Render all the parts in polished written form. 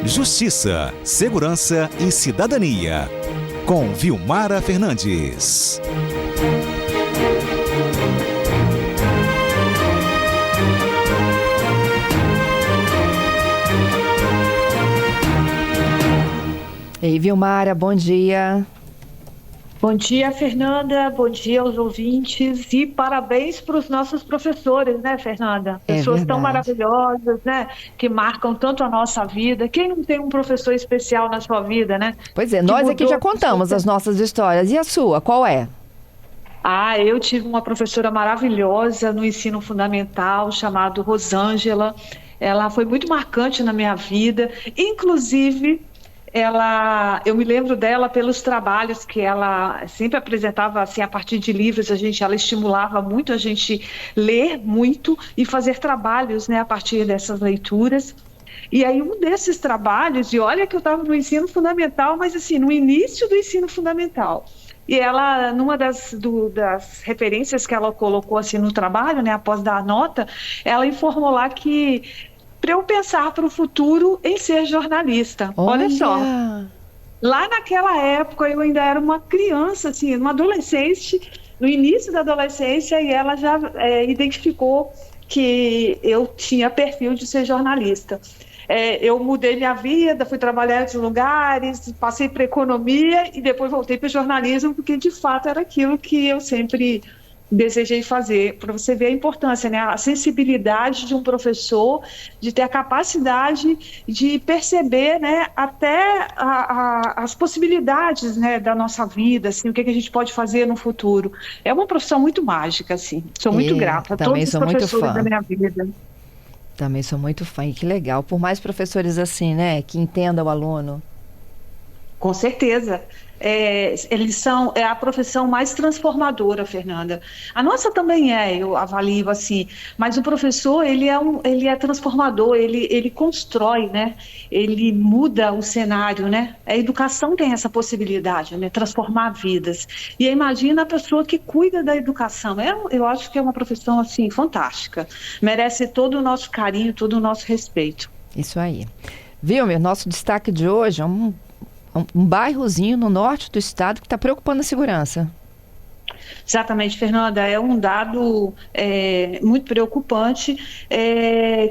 Justiça, Segurança e Cidadania, com Vilmara Fernandes. Ei, Vilmara, bom dia. Bom dia, Fernanda. Bom dia aos ouvintes e parabéns para os nossos professores, né, Fernanda? Pessoas tão maravilhosas, né, que marcam tanto a nossa vida. Quem não tem um professor especial na sua vida, né? Pois é, nós aqui já contamos as nossas histórias. E a sua, qual é? Eu tive uma professora maravilhosa no ensino fundamental, chamada Rosângela. Ela foi muito marcante na minha vida, inclusive... eu me lembro dela pelos trabalhos que ela sempre apresentava, assim, a partir de livros. Ela estimulava muito a gente ler muito e fazer trabalhos, né, a partir dessas leituras. E aí um desses trabalhos, e olha que eu estava no ensino fundamental, mas assim, no início do ensino fundamental. E ela, numa das referências que ela colocou assim no trabalho, né, após dar a nota, ela informou lá que para eu pensar para o futuro em ser jornalista. Olha só, lá naquela época eu ainda era uma criança, assim, uma adolescente, no início da adolescência, e ela já identificou que eu tinha perfil de ser jornalista. Eu mudei minha vida, fui trabalhar em outros lugares, passei para economia e depois voltei para o jornalismo, porque de fato era aquilo que eu sempre desejei fazer. Para você ver a importância, né? A sensibilidade de um professor, de ter a capacidade de perceber, né, até as possibilidades, né, da nossa vida, assim, o que a gente pode fazer no futuro. É uma profissão muito mágica, assim. Sou muito grata a todos os professores da minha vida. Também sou muito fã, e que legal. Por mais professores assim, né, que entendam o aluno. Com certeza. Eles são a profissão mais transformadora, Fernanda. A nossa também eu avalio assim, mas o professor, ele é transformador, ele constrói, né? Ele muda o cenário, né? A educação tem essa possibilidade, né? Transformar vidas. E imagina a pessoa que cuida da educação. Eu acho que é uma profissão assim fantástica. Merece todo o nosso carinho, todo o nosso respeito. Isso aí. Vilmer, nosso destaque de hoje é um bairrozinho no norte do estado que está preocupando a segurança. Exatamente, Fernanda, é um dado muito preocupante,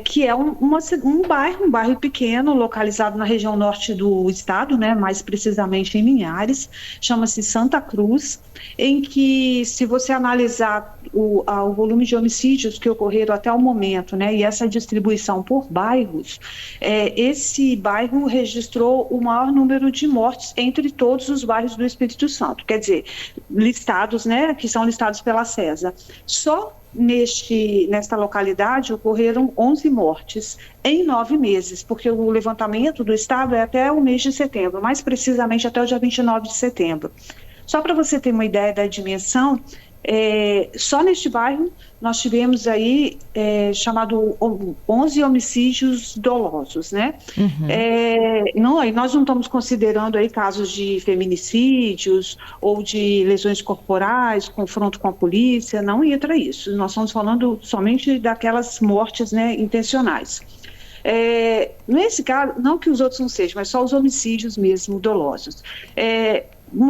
que é um bairro pequeno, localizado na região norte do estado, né, mais precisamente em Linhares, chama-se Santa Cruz, em que, se você analisar o volume de homicídios que ocorreram até o momento, né, e essa distribuição por bairros, esse bairro registrou o maior número de mortes entre todos os bairros do Espírito Santo, quer dizer, listados, né, que são listados pela CESA. Só nesta localidade ocorreram 11 mortes em 9 meses, porque o levantamento do estado é até o mês de setembro, mais precisamente até o dia 29 de setembro. Só para você ter uma ideia da dimensão, só neste bairro nós tivemos aí chamado 11 homicídios dolosos, né? Nós não estamos considerando aí casos de feminicídios ou de lesões corporais, confronto com a polícia, não entra isso. Nós estamos falando somente daquelas mortes, né, intencionais. Nesse caso, não que os outros não sejam, mas só os homicídios mesmo dolosos.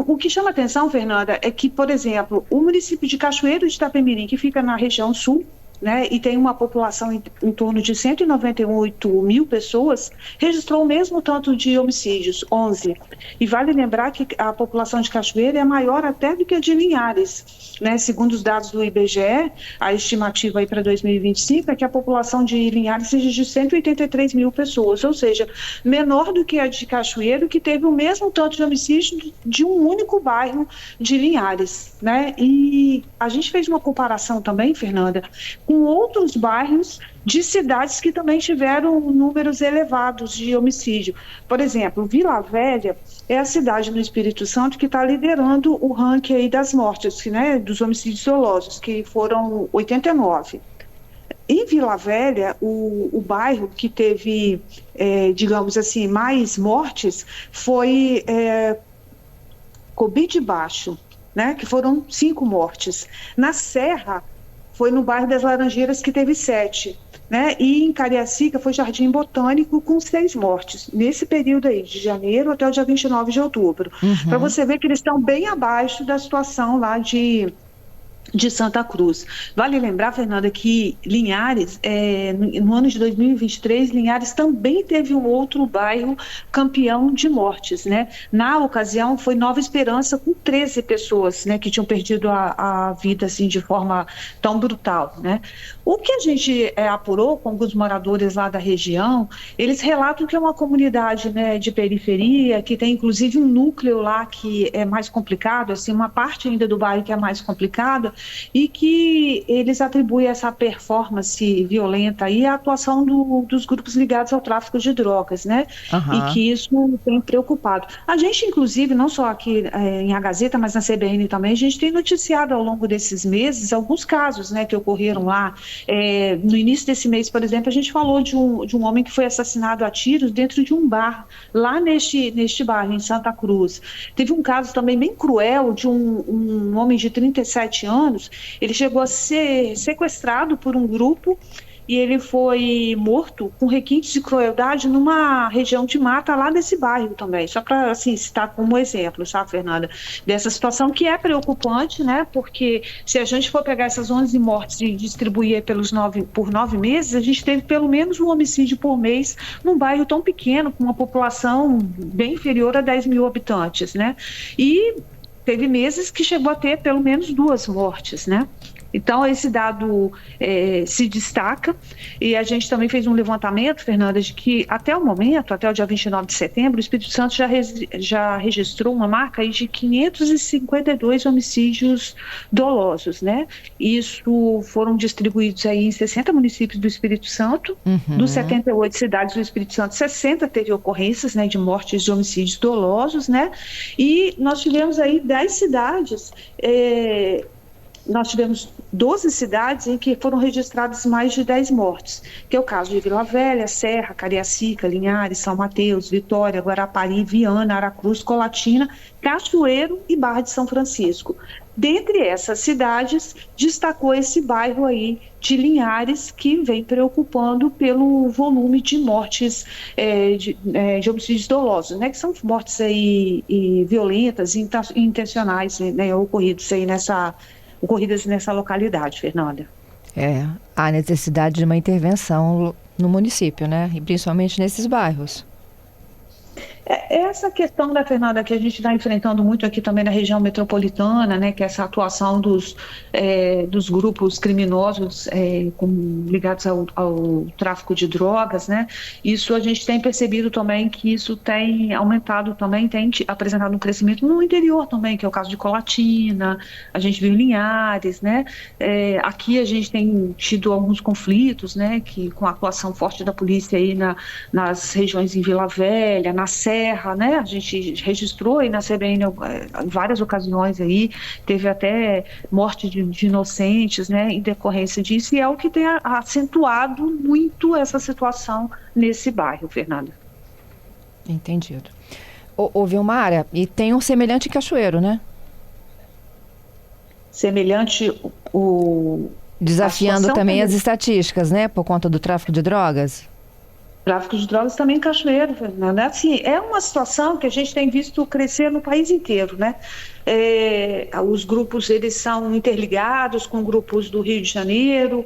O que chama atenção, Fernanda, é que, por exemplo, o município de Cachoeiro de Itapemirim, que fica na região sul, né, e tem uma população em torno de 198 mil pessoas, registrou o mesmo tanto de homicídios, 11. E vale lembrar que a população de Cachoeira é maior até do que a de Linhares, né? Segundo os dados do IBGE, a estimativa aí para 2025 é que a população de Linhares seja de 183 mil pessoas, ou seja, menor do que a de Cachoeiro, que teve o mesmo tanto de homicídio de um único bairro de Linhares, né? E a gente fez uma comparação também, Fernanda, com outros bairros de cidades que também tiveram números elevados de homicídio. Por exemplo, Vila Velha é a cidade no Espírito Santo que está liderando o ranking aí das mortes, né, dos homicídios dolosos, que foram 89. Em Vila Velha, o bairro que teve, digamos assim, mais mortes foi Cobi de Baixo, né, que foram 5 mortes. Na Serra, foi no bairro das Laranjeiras que teve 7. né? E em Cariacica foi Jardim Botânico com 6 mortes, nesse período aí, de janeiro até o dia 29 de outubro. Para você ver que eles estão bem abaixo da situação lá de Santa Cruz. Vale lembrar, Fernanda, que Linhares, no ano de 2023, Linhares também teve um outro bairro campeão de mortes, né? Na ocasião, foi Nova Esperança, com 13 pessoas, né, que tinham perdido a vida assim, de forma tão brutal, né? O que a gente apurou com alguns moradores lá da região, eles relatam que é uma comunidade, né, de periferia, que tem inclusive um núcleo lá que é mais complicado, assim, uma parte ainda do bairro que é mais complicada, e que eles atribuem essa performance violenta aí à atuação dos grupos ligados ao tráfico de drogas, né? E que isso tem preocupado. A gente, inclusive, não só aqui em A Gazeta, mas na CBN também, a gente tem noticiado ao longo desses meses alguns casos, né, que ocorreram lá. No início desse mês, por exemplo, a gente falou de um homem que foi assassinado a tiros dentro de um bar, lá neste bairro, em Santa Cruz. Teve um caso também bem cruel de um homem de 37 anos. Ele chegou a ser sequestrado por um grupo e ele foi morto com requintes de crueldade numa região de mata lá desse bairro também. Só para assim, citar como exemplo, sabe, Fernanda? Dessa situação que é preocupante, né? Porque se a gente for pegar essas 11 mortes e distribuir por 9 meses, a gente teve pelo menos um homicídio por mês num bairro tão pequeno, com uma população bem inferior a 10 mil habitantes, né? E teve meses que chegou a ter pelo menos 2 mortes, né? Então, esse dado se destaca, e a gente também fez um levantamento, Fernanda, de que até o momento, até o dia 29 de setembro, o Espírito Santo já registrou uma marca aí de 552 homicídios dolosos, né? Isso foram distribuídos aí em 60 municípios do Espírito Santo, dos 78 cidades do Espírito Santo, 60 teve ocorrências, né, de mortes de homicídios dolosos, né? E nós tivemos aí 10 cidades, nós tivemos 12 cidades em que foram registradas mais de 10 mortes, que é o caso de Vila Velha, Serra, Cariacica, Linhares, São Mateus, Vitória, Guarapari, Viana, Aracruz, Colatina, Cachoeiro e Barra de São Francisco. Dentre essas cidades, destacou esse bairro aí de Linhares, que vem preocupando pelo volume de mortes de homicídios dolosos, né, que são mortes aí violentas e intencionais, né, ocorridas nessa localidade, Fernanda. Há necessidade de uma intervenção no município, né? E principalmente nesses bairros. Essa questão da Fernanda que a gente está enfrentando muito aqui também na região metropolitana, né, que é essa atuação dos grupos criminosos ligados ao tráfico de drogas, né, isso a gente tem percebido também que isso tem aumentado também, tem apresentado um crescimento no interior também, que é o caso de Colatina, a gente viu em Linhares, né, aqui a gente tem tido alguns conflitos, né, que com a atuação forte da polícia aí nas regiões em Vila Velha, na Serra, né? A gente registrou aí na CBN em várias ocasiões aí, teve até morte de inocentes, né, em decorrência disso, e é o que tem acentuado muito essa situação nesse bairro, Fernanda. Entendido. Ô Vilmara, e tem um semelhante em Cachoeiro, né? Semelhante desafiando também as estatísticas, né, por conta do tráfico de drogas? Tráfico de drogas também em Cachoeiro, Fernanda. Assim, é uma situação que a gente tem visto crescer no país inteiro, né? Os grupos, eles são interligados com grupos do Rio de Janeiro.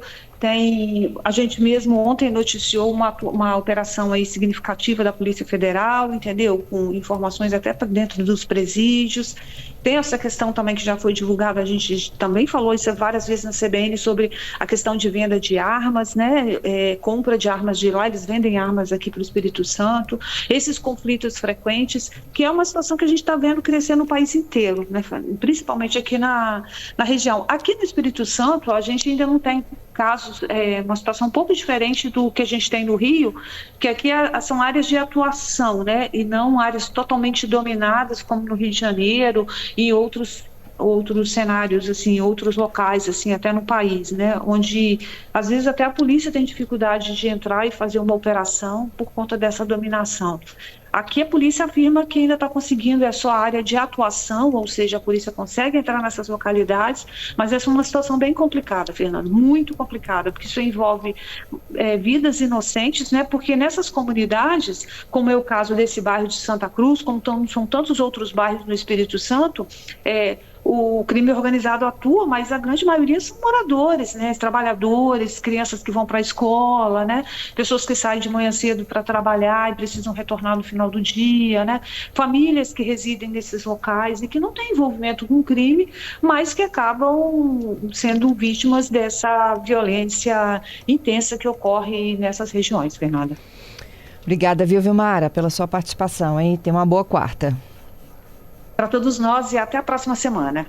A gente mesmo ontem noticiou uma operação aí significativa da Polícia Federal, entendeu? Com informações até para dentro dos presídios. Tem essa questão também que já foi divulgada, a gente também falou isso várias vezes na CBN sobre a questão de venda de armas, né? Compra de armas de lá, eles vendem armas aqui para o Espírito Santo. Esses conflitos frequentes, que é uma situação que a gente está vendo crescer no país inteiro, né? Principalmente aqui na região. Aqui no Espírito Santo, a gente ainda não tem casos, uma situação um pouco diferente do que a gente tem no Rio, que aqui são áreas de atuação, né, e não áreas totalmente dominadas como no Rio de Janeiro e outros cenários, assim, outros locais, assim, até no país, né, onde às vezes até a polícia tem dificuldade de entrar e fazer uma operação por conta dessa dominação. Aqui a polícia afirma que ainda está conseguindo, é só a área de atuação, ou seja, a polícia consegue entrar nessas localidades, mas essa é uma situação bem complicada, Fernando, muito complicada, porque isso envolve vidas inocentes, né? Porque nessas comunidades, como é o caso desse bairro de Santa Cruz, como são tantos outros bairros no Espírito Santo, o crime organizado atua, mas a grande maioria são moradores, né? Trabalhadores, crianças que vão para a escola, né? Pessoas que saem de manhã cedo para trabalhar e precisam retornar no final do dia, né? Famílias que residem nesses locais e que não têm envolvimento com crime, mas que acabam sendo vítimas dessa violência intensa que ocorre nessas regiões, Fernanda. Obrigada, viu, Vilmara, pela sua participação, hein? Tenha uma boa quarta. Para todos nós e até a próxima semana.